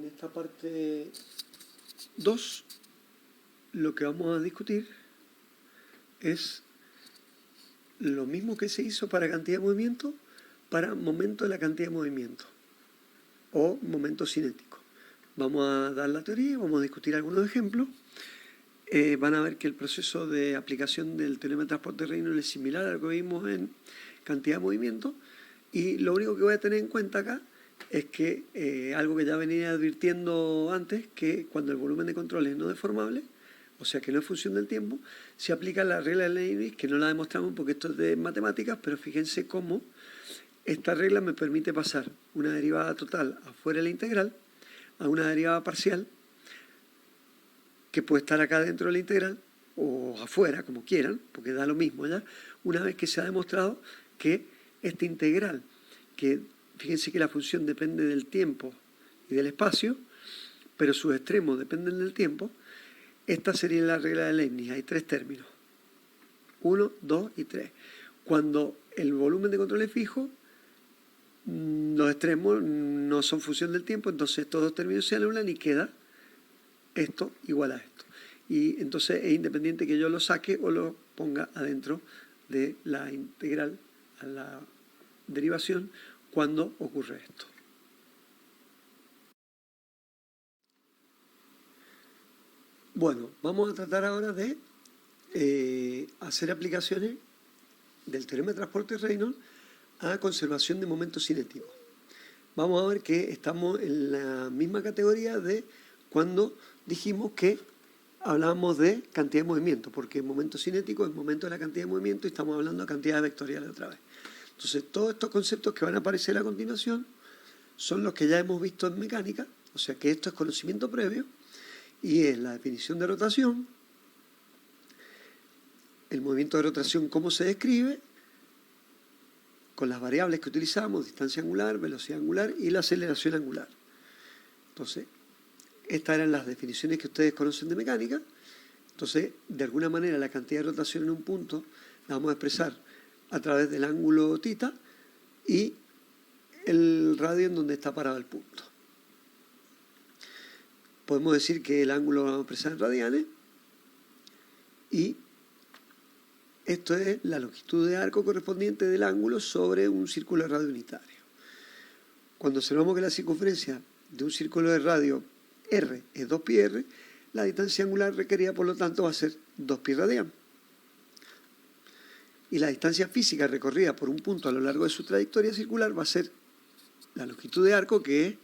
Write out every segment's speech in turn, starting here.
esta parte 2 lo que vamos a discutir es lo mismo que se hizo para cantidad de movimiento, para momento de la cantidad de movimiento o momento cinético. Vamos a dar la teoría y vamos a discutir algunos ejemplos. Van a ver que el proceso de aplicación del teorema de transporte de Reynolds es similar a lo que vimos en cantidad de movimiento, y lo único que voy a tener en cuenta acá es que algo que ya venía advirtiendo antes, que cuando el volumen de control es no deformable, o sea que no es función del tiempo, se aplica la regla de Leibniz, que no la demostramos porque esto es de matemáticas, pero fíjense cómo esta regla me permite pasar una derivada total afuera de la integral a una derivada parcial que puede estar acá dentro de la integral o afuera, como quieran, porque da lo mismo ya, una vez que se ha demostrado que esta integral, que fíjense que la función depende del tiempo y del espacio, pero sus extremos dependen del tiempo, esta sería la regla de Leibniz. Hay tres términos, 1, 2 y 3. Cuando el volumen de control es fijo, los extremos no son función del tiempo, entonces estos dos términos se anulan y queda esto igual a esto. Y entonces es independiente que yo lo saque o lo ponga adentro de la integral a la derivación cuando ocurre esto. Bueno, vamos a tratar ahora de hacer aplicaciones del teorema de transporte de Reynolds a conservación de momentos cinéticos. Vamos a ver que estamos en la misma categoría de cuando dijimos que hablábamos de cantidad de movimiento, porque el momento cinético es momento de la cantidad de movimiento y estamos hablando de cantidades vectoriales otra vez. Entonces, todos estos conceptos que van a aparecer a continuación son los que ya hemos visto en mecánica, o sea que esto es conocimiento previo, y es la definición de rotación, el movimiento de rotación, cómo se describe, con las variables que utilizamos, distancia angular, velocidad angular y la aceleración angular. Entonces, estas eran las definiciones que ustedes conocen de mecánica. Entonces, de alguna manera, la cantidad de rotación en un punto la vamos a expresar a través del ángulo θ y el radio en donde está parado el punto. Podemos decir que el ángulo lo vamos a expresar en radianes y esto es la longitud de arco correspondiente del ángulo sobre un círculo de radio unitario. Cuando observamos que la circunferencia de un círculo de radio R es 2πr, la distancia angular requerida, por lo tanto, va a ser 2π radian. Y la distancia física recorrida por un punto a lo largo de su trayectoria circular va a ser la longitud de arco, que es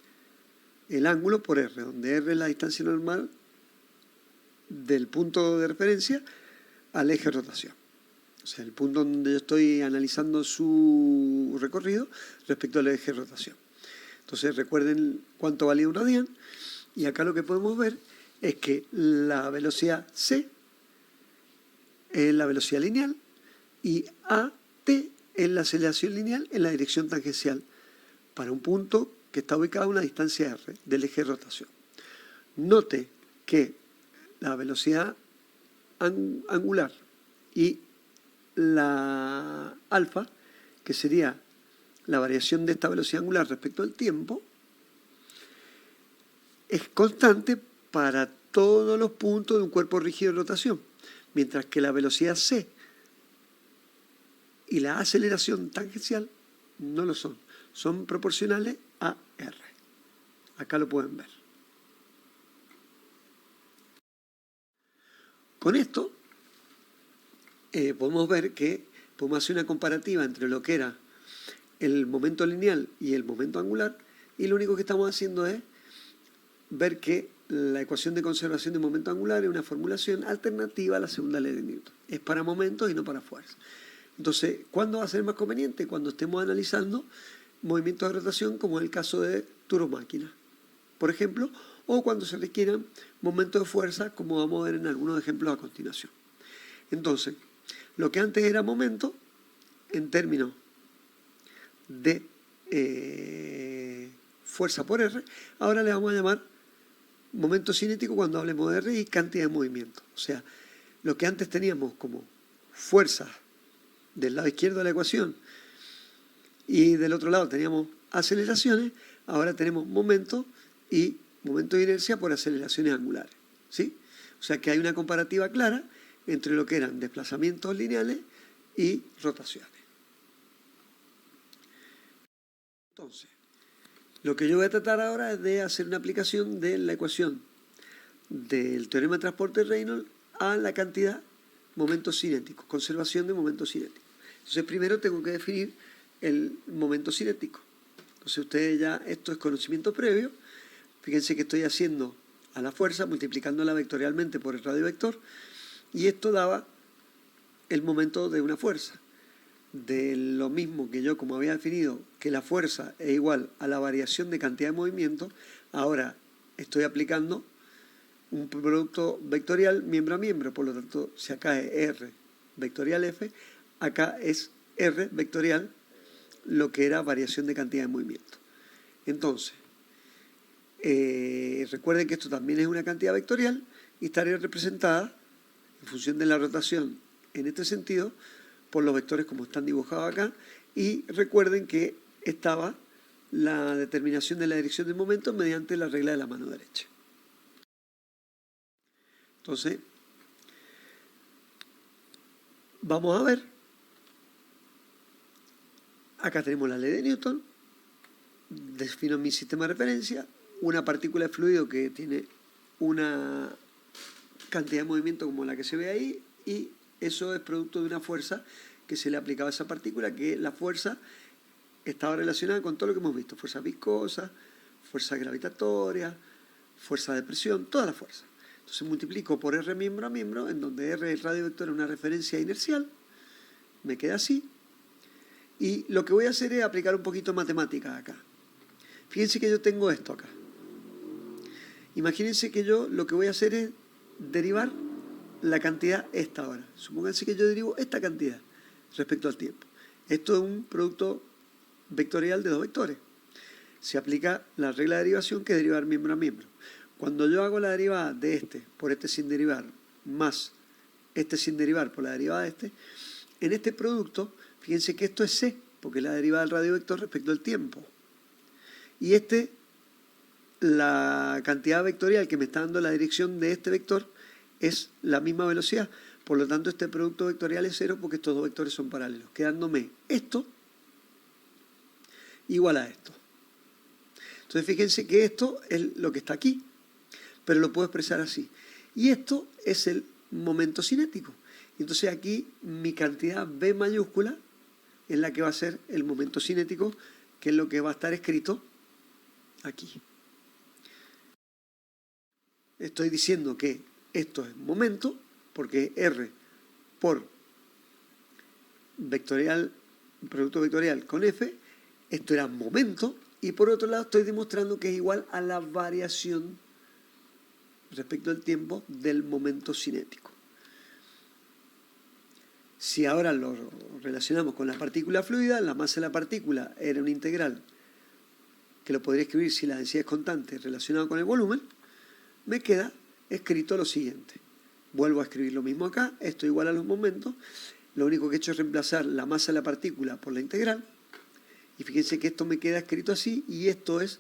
el ángulo por R, donde R es la distancia normal del punto de referencia al eje de rotación. O sea, el punto donde yo estoy analizando su recorrido respecto al eje de rotación. Entonces, recuerden cuánto valía un radian. Y acá lo que podemos ver es que la velocidad c es la velocidad lineal y at es la aceleración lineal en la dirección tangencial para un punto que está ubicado a una distancia r del eje de rotación. Note que la velocidad angular y la alfa, que sería la variación de esta velocidad angular respecto al tiempo, es constante para todos los puntos de un cuerpo rígido de rotación, mientras que la velocidad c y la aceleración tangencial no lo son, son proporcionales a r. Acá lo pueden ver. Con esto podemos ver que podemos hacer una comparativa entre lo que era el momento lineal y el momento angular, y lo único que estamos haciendo es ver que la ecuación de conservación de momento angular es una formulación alternativa a la segunda ley de Newton. Es para momentos y no para fuerzas. Entonces, ¿cuándo va a ser más conveniente? Cuando estemos analizando movimientos de rotación, como en el caso de turbomáquinas, por ejemplo, o cuando se requieran momentos de fuerza, como vamos a ver en algunos ejemplos a continuación. Entonces, lo que antes era momento, en términos de fuerza por R, ahora le vamos a llamar momento cinético cuando hablemos de R y cantidad de movimiento. O sea, lo que antes teníamos como fuerza del lado izquierdo de la ecuación y del otro lado teníamos aceleraciones, ahora tenemos momento y momento de inercia por aceleraciones angulares, ¿sí? O sea que hay una comparativa clara entre lo que eran desplazamientos lineales y rotaciones. Entonces, lo que yo voy a tratar ahora es de hacer una aplicación de la ecuación del teorema de transporte de Reynolds a la cantidad momentos cinéticos, conservación de momentos cinéticos. Entonces, primero tengo que definir el momento cinético. Entonces, ustedes ya, esto es conocimiento previo. Fíjense que estoy haciendo a la fuerza, multiplicándola vectorialmente por el radiovector, y esto daba el momento de una fuerza. De lo mismo que yo, como había definido, que la fuerza es igual a la variación de cantidad de movimiento, ahora estoy aplicando un producto vectorial miembro a miembro. Por lo tanto, si acá es R vectorial F, acá es R vectorial lo que era variación de cantidad de movimiento. Entonces, recuerden que esto también es una cantidad vectorial y estaría representada en función de la rotación en este sentido por los vectores como están dibujados acá, y recuerden que estaba la determinación de la dirección del momento mediante la regla de la mano derecha. Entonces, vamos a ver. Acá tenemos la ley de Newton, defino mi sistema de referencia, una partícula de fluido que tiene una cantidad de movimiento como la que se ve ahí, y eso es producto de una fuerza que se le aplicaba a esa partícula, que la fuerza estaba relacionada con todo lo que hemos visto: fuerza viscosa, fuerza gravitatoria, fuerza de presión, toda la fuerza. Entonces multiplico por R miembro a miembro, en donde R, el radiovector, es una referencia inercial, me queda así, y lo que voy a hacer es aplicar un poquito de matemática acá. Fíjense que yo tengo esto acá. Imagínense que yo lo que voy a hacer es derivar la cantidad esta ahora. Supónganse que yo derivo esta cantidad respecto al tiempo. Esto es un producto vectorial de dos vectores. Se aplica la regla de derivación, que es derivar miembro a miembro. Cuando yo hago la derivada de este por este sin derivar, más este sin derivar por la derivada de este, en este producto, fíjense que esto es C, porque es la derivada del radiovector respecto al tiempo. Y la cantidad vectorial que me está dando la dirección de este vector, es la misma velocidad. Por lo tanto, este producto vectorial es cero, porque estos dos vectores son paralelos, quedándome esto igual a esto. Entonces, fíjense que esto es lo que está aquí, pero lo puedo expresar así. Y esto es el momento cinético. Entonces, aquí mi cantidad B mayúscula es la que va a ser el momento cinético, que es lo que va a estar escrito aquí. Estoy diciendo que esto es momento, porque R por vectorial, producto vectorial con F, esto era momento, y por otro lado estoy demostrando que es igual a la variación respecto al tiempo del momento cinético. Si ahora lo relacionamos con la partícula fluida, la masa de la partícula era una integral que lo podría escribir si la densidad es constante relacionado con el volumen, me queda escrito lo siguiente. Vuelvo a escribir lo mismo acá, esto igual a los momentos, lo único que he hecho es reemplazar la masa de la partícula por la integral, y fíjense que esto me queda escrito así, y esto es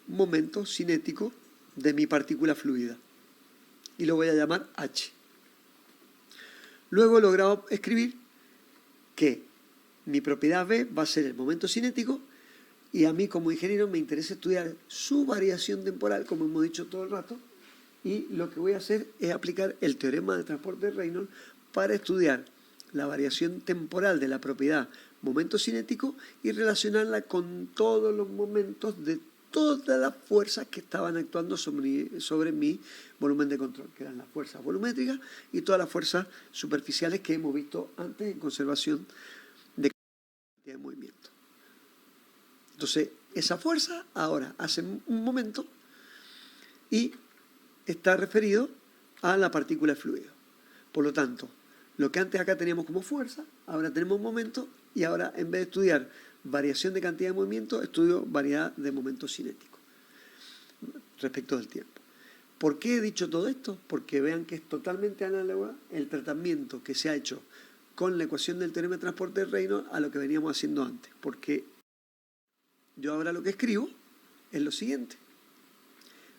momento cinético de mi partícula fluida, y lo voy a llamar H. Luego he logrado escribir que mi propiedad B va a ser el momento cinético, y a mí como ingeniero me interesa estudiar su variación temporal, como hemos dicho todo el rato, y lo que voy a hacer es aplicar el teorema de transporte de Reynolds para estudiar la variación temporal de la propiedad momento cinético y relacionarla con todos los momentos de todas las fuerzas que estaban actuando sobre mi volumen de control, que eran las fuerzas volumétricas y todas las fuerzas superficiales que hemos visto antes en conservación de cantidad de movimiento. Entonces, esa fuerza ahora hace un momento y está referido a la partícula de fluido. Por lo tanto, lo que antes acá teníamos como fuerza, ahora tenemos momento, y ahora en vez de estudiar variación de cantidad de movimiento, estudio variedad de momento cinético respecto del tiempo. ¿Por qué he dicho todo esto? Porque vean que es totalmente análogo el tratamiento que se ha hecho con la ecuación del teorema de transporte de Reynolds a lo que veníamos haciendo antes. Porque yo ahora lo que escribo es lo siguiente.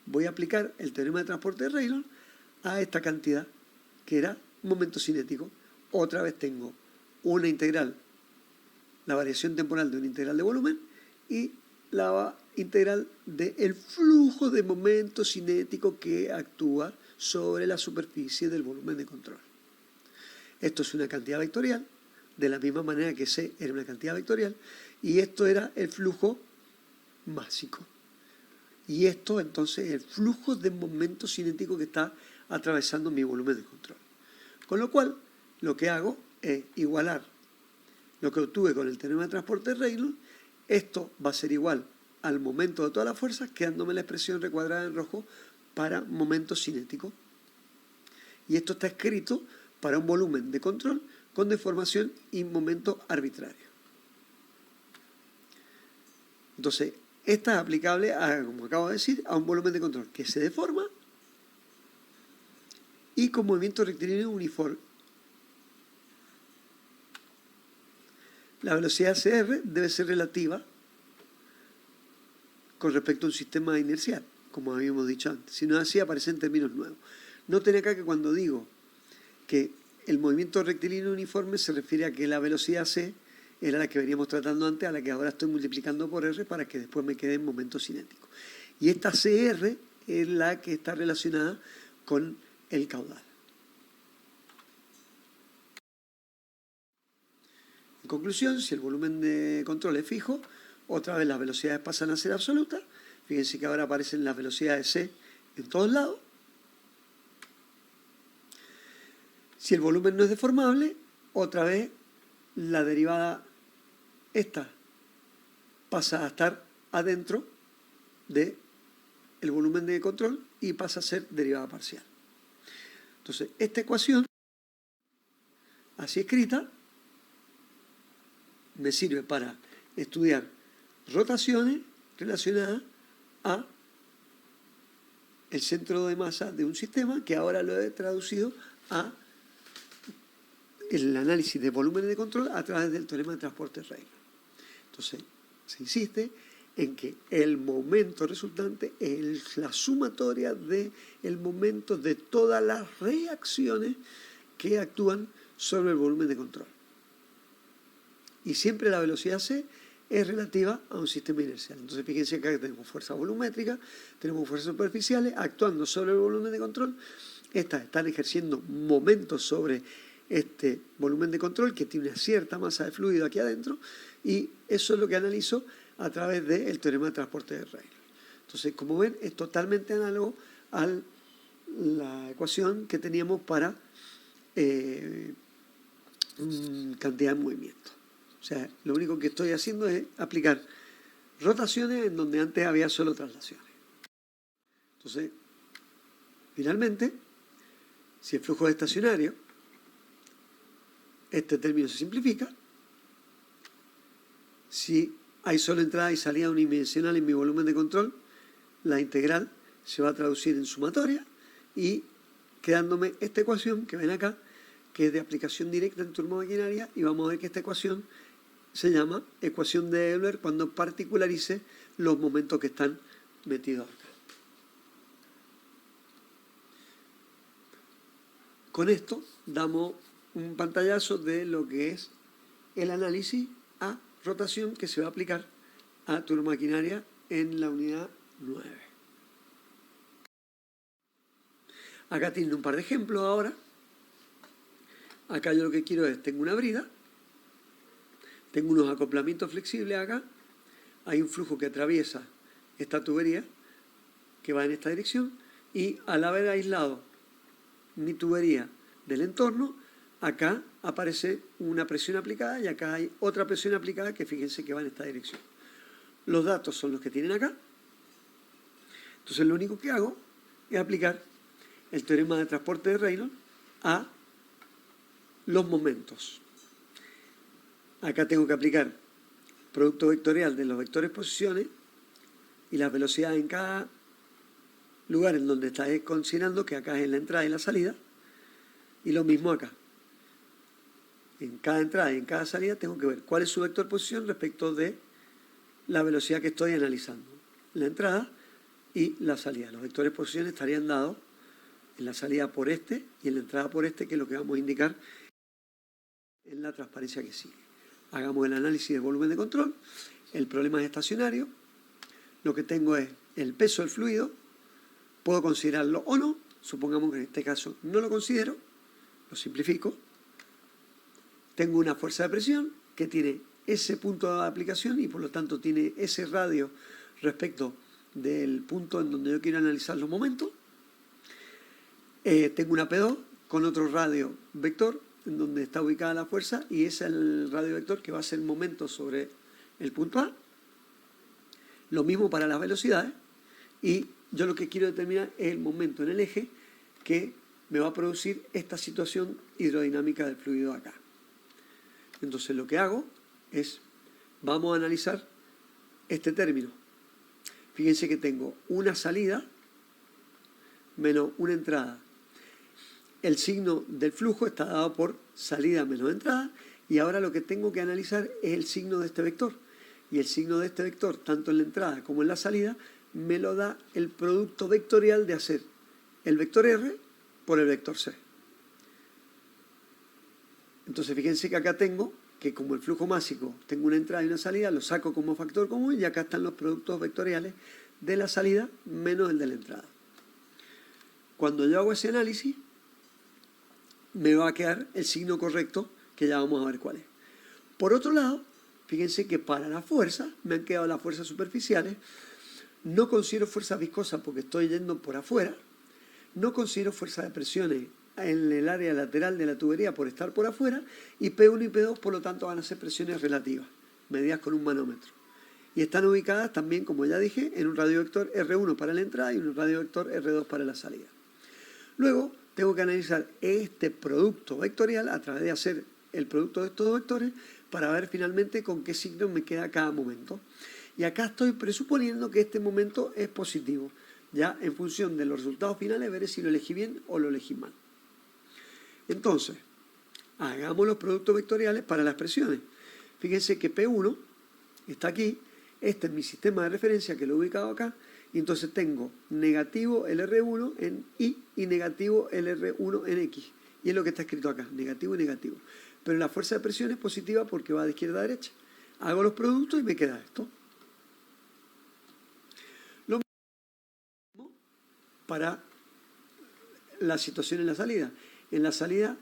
voy a aplicar el teorema de transporte de Reynolds a esta cantidad, que era momento cinético. Otra vez tengo una integral, la variación temporal de una integral de volumen, y la integral del flujo de momento cinético que actúa sobre la superficie del volumen de control. Esto es una cantidad vectorial, de la misma manera que C era una cantidad vectorial, y esto era el flujo másico. Y esto entonces es el flujo de momento cinético que está atravesando mi volumen de control. Con lo cual, lo que hago es igualar lo que obtuve con el teorema de transporte de Reynolds. Esto va a ser igual al momento de todas las fuerzas, quedándome la expresión recuadrada en rojo para momento cinético. Y esto está escrito para un volumen de control con deformación y momento arbitrario. Entonces, esta es aplicable, como acabo de decir, a un volumen de control que se deforma y con movimiento rectilíneo uniforme. La velocidad CR debe ser relativa con respecto a un sistema inercial, como habíamos dicho antes. Si no es así, aparecen términos nuevos. Noten acá que cuando digo que el movimiento rectilíneo uniforme se refiere a que la velocidad C era la que veníamos tratando antes, a la que ahora estoy multiplicando por R para que después me quede en momento cinético. Y esta CR es la que está relacionada con el caudal. En conclusión, si el volumen de control es fijo, otra vez las velocidades pasan a ser absolutas. Fíjense que ahora aparecen las velocidades C en todos lados. Si el volumen no es deformable, otra vez la derivada esta pasa a estar adentro del volumen de control y pasa a ser derivada parcial. Entonces, esta ecuación, así escrita, me sirve para estudiar rotaciones relacionadas a el centro de masa de un sistema, que ahora lo he traducido a el análisis de volumen de control a través del teorema de transporte de Reynolds. Entonces, se insiste en que el momento resultante es la sumatoria del momento de todas las reacciones que actúan sobre el volumen de control. Y siempre la velocidad C es relativa a un sistema inercial. Entonces, fíjense acá que tenemos fuerzas volumétricas, tenemos fuerzas superficiales actuando sobre el volumen de control. Estas están ejerciendo momentos sobre este volumen de control que tiene una cierta masa de fluido aquí adentro, y eso es lo que analizo a través del teorema de transporte de Reynolds. Entonces, como ven, es totalmente análogo a la ecuación que teníamos para cantidad de movimiento. O sea, lo único que estoy haciendo es aplicar rotaciones en donde antes había solo traslaciones. Entonces, finalmente, si el flujo es estacionario, este término se simplifica. Si hay solo entrada y salida unidimensional en mi volumen de control, la integral se va a traducir en sumatoria y quedándome esta ecuación que ven acá, que es de aplicación directa en turbomaquinaria, y vamos a ver que esta ecuación se llama ecuación de Euler cuando particularice los momentos que están metidos acá. Con esto damos un pantallazo de lo que es el análisis a rotación que se va a aplicar a turbomaquinaria en la unidad 9. Acá tienen un par de ejemplos ahora. Acá yo lo que quiero es, tengo una brida, tengo unos acoplamientos flexibles acá, hay un flujo que atraviesa esta tubería que va en esta dirección, y al haber aislado mi tubería del entorno, acá aparece una presión aplicada y acá hay otra presión aplicada que fíjense que va en esta dirección. Los datos son los que tienen acá. Entonces lo único que hago es aplicar el teorema de transporte de Reynolds a los momentos. Acá tengo que aplicar producto vectorial de los vectores posiciones y las velocidades en cada lugar en donde está considerando, que acá es en la entrada y la salida, y lo mismo acá. En cada entrada y en cada salida tengo que ver cuál es su vector posición respecto de la velocidad que estoy analizando. La entrada y la salida. Los vectores por posición estarían dados en la salida por este y en la entrada por este, que es lo que vamos a indicar en la transparencia que sigue. Hagamos el análisis del volumen de control. El problema es estacionario. Lo que tengo es el peso del fluido. Puedo considerarlo o no. Supongamos que en este caso no lo considero. Lo simplifico. Tengo una fuerza de presión que tiene ese punto de aplicación y por lo tanto tiene ese radio respecto del punto en donde yo quiero analizar los momentos. Tengo una P2 con otro radio vector en donde está ubicada la fuerza y ese es el radio vector que va a ser el momento sobre el punto A. Lo mismo para las velocidades y yo lo que quiero determinar es el momento en el eje que me va a producir esta situación hidrodinámica del fluido acá. Entonces lo que hago es, vamos a analizar este término. Fíjense que tengo una salida menos una entrada. El signo del flujo está dado por salida menos entrada y ahora lo que tengo que analizar es el signo de este vector. Y el signo de este vector, tanto en la entrada como en la salida, me lo da el producto vectorial de hacer el vector R por el vector C. Entonces fíjense que acá tengo que como el flujo másico tengo una entrada y una salida, lo saco como factor común y acá están los productos vectoriales de la salida menos el de la entrada. Cuando yo hago ese análisis, me va a quedar el signo correcto, que ya vamos a ver cuál es. Por otro lado, fíjense que para la fuerza, me han quedado las fuerzas superficiales. No considero fuerza viscosa porque estoy yendo por afuera. No considero fuerza de presiones en el área lateral de la tubería por estar por afuera. Y P1 y P2, por lo tanto, van a ser presiones relativas, medidas con un manómetro. Y están ubicadas también, como ya dije, en un radiovector R1 para la entrada y un radiovector R2 para la salida. Luego, tengo que analizar este producto vectorial a través de hacer el producto de estos dos vectores para ver finalmente con qué signo me queda cada momento. Y acá estoy presuponiendo que este momento es positivo. Ya en función de los resultados finales veré si lo elegí bien o lo elegí mal. Entonces, hagamos los productos vectoriales para las presiones. Fíjense que P1 está aquí. Este es mi sistema de referencia que lo he ubicado acá. Y entonces tengo negativo el R1 en Y y negativo el R1 en X. Y es lo que está escrito acá, negativo y negativo. Pero la fuerza de presión es positiva porque va de izquierda a derecha. Hago los productos y me queda esto. Lo mismo para la situación en la salida. En la salida,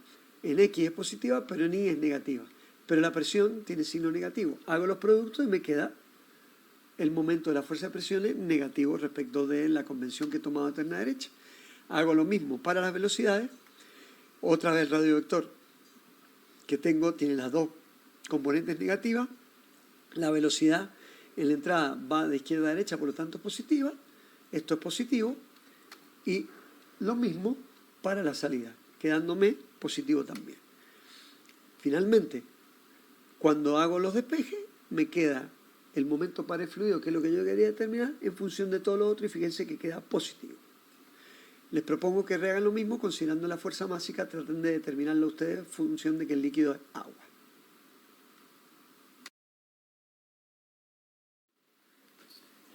en X es positiva, pero en Y es negativa. Pero la presión tiene signo negativo. Hago los productos y me queda el momento de la fuerza de presión es negativo respecto de la convención que he tomado a terna derecha. Hago lo mismo para las velocidades. Otra vez el radiovector que tengo tiene las dos componentes negativas. La velocidad en la entrada va de izquierda a derecha, por lo tanto es positiva. Esto es positivo. Y lo mismo para la salida, quedándome positivo también. Finalmente, cuando hago los despejes, me queda el momento para el fluido, que es lo que yo quería determinar, en función de todo lo otro, y fíjense que queda positivo. Les propongo que rehagan lo mismo, considerando la fuerza másica, traten de determinarlo ustedes en función de que el líquido es agua.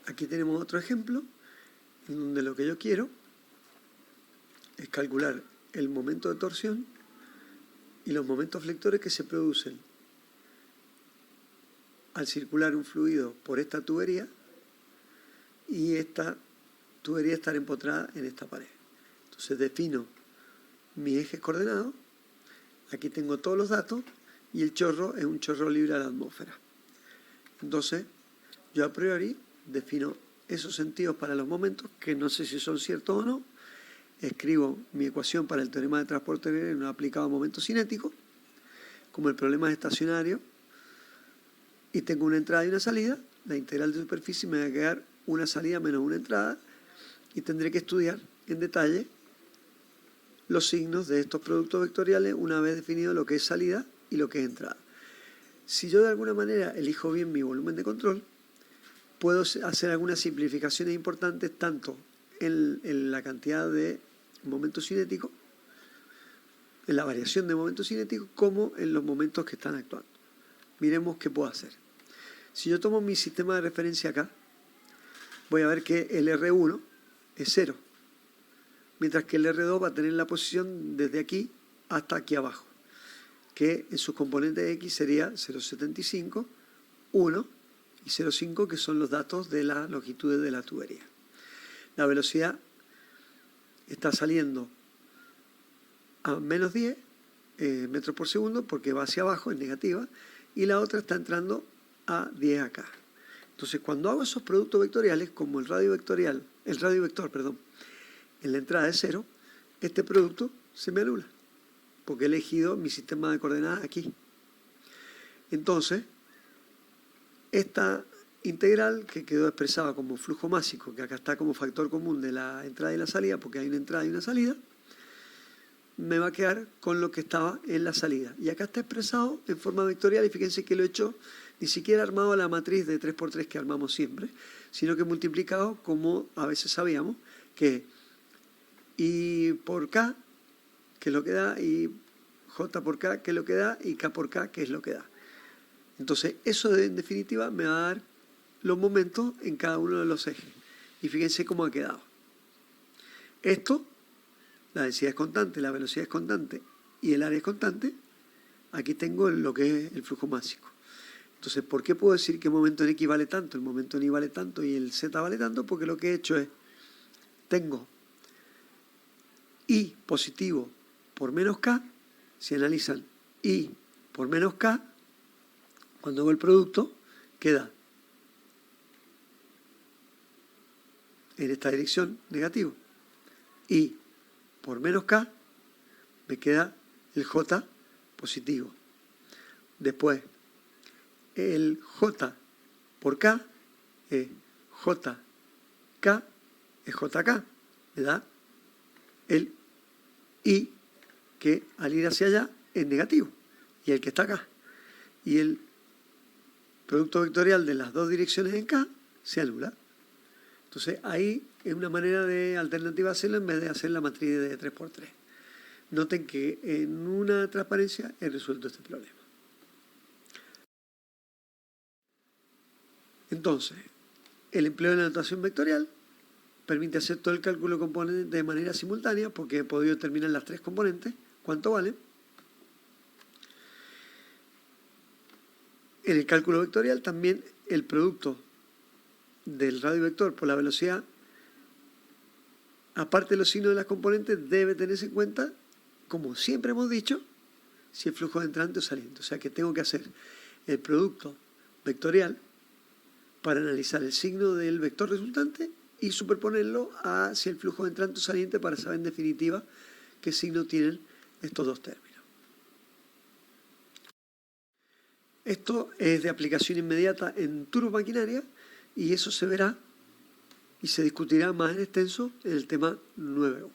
Aquí tenemos otro ejemplo, en donde lo que yo quiero es calcular el momento de torsión y los momentos flectores que se producen al circular un fluido por esta tubería y esta tubería estar empotrada en esta pared. Entonces defino mis ejes coordenados, aquí tengo todos los datos y el chorro es un chorro libre a la atmósfera. Entonces yo a priori defino esos sentidos para los momentos, que no sé si son ciertos o no. Escribo mi ecuación para el teorema de transporte aéreo aplicado a momentos cinéticos, como el problema es estacionario, y tengo una entrada y una salida. La integral de superficie me va a quedar una salida menos una entrada y tendré que estudiar en detalle los signos de estos productos vectoriales una vez definido lo que es salida y lo que es entrada. Si yo de alguna manera elijo bien mi volumen de control, puedo hacer algunas simplificaciones importantes tanto en la cantidad de momentos cinéticos, en la variación de momentos cinéticos, como en los momentos que están actuando. Miremos qué puedo hacer. Si yo tomo mi sistema de referencia acá, voy a ver que el R1 es 0, mientras que el R2 va a tener la posición desde aquí hasta aquí abajo, que en sus componentes X sería 0,75, 1 y 0,5, que son los datos de las longitudes de la tubería. La velocidad está saliendo a menos 10 metros por segundo porque va hacia abajo, es negativa, y la otra está entrando a 10 acá. Entonces, cuando hago esos productos vectoriales, como el radio vector, en la entrada es 0, este producto se me anula, porque he elegido mi sistema de coordenadas aquí. Entonces, esta integral, que quedó expresada como flujo másico, que acá está como factor común de la entrada y la salida, porque hay una entrada y una salida, me va a quedar con lo que estaba en la salida. Y acá está expresado en forma vectorial, y fíjense que lo he hecho ni siquiera armado a la matriz de 3×3 que armamos siempre, sino que multiplicado como a veces sabíamos, que I por K, que es lo que da, y J por K, que es lo que da, y K por K, que es lo que da. Entonces, eso en definitiva me va a dar los momentos en cada uno de los ejes. Y fíjense cómo ha quedado. Esto, la densidad es constante, la velocidad es constante y el área es constante. Aquí tengo lo que es el flujo másico. Entonces, ¿por qué puedo decir que el momento en X vale tanto, el momento en Y vale tanto y el Z vale tanto? Porque lo que he hecho es, tengo I positivo por menos K. Si analizan I por menos K, cuando hago el producto, queda en esta dirección negativo. I por menos K, me queda el J positivo. Después, el J por K es JK, es JK, me da el I, que al ir hacia allá es negativo, y el que está acá. Y el producto vectorial de las dos direcciones en K se anula. Entonces ahí es una manera de alternativa hacerlo en vez de hacer la matriz de 3×3. Noten que en una transparencia he resuelto este problema. Entonces, el empleo de la notación vectorial permite hacer todo el cálculo de componentes de manera simultánea, porque he podido determinar las tres componentes, cuánto valen. En el cálculo vectorial también el producto del radio vector por la velocidad, aparte de los signos de las componentes, debe tenerse en cuenta, como siempre hemos dicho, si el flujo es entrante o saliente. O sea que tengo que hacer el producto vectorial para analizar el signo del vector resultante y superponerlo a si el flujo es entrante o saliente para saber en definitiva qué signo tienen estos dos términos. Esto es de aplicación inmediata en turbomaquinaria y eso se verá y se discutirá más en extenso en el tema 9.1.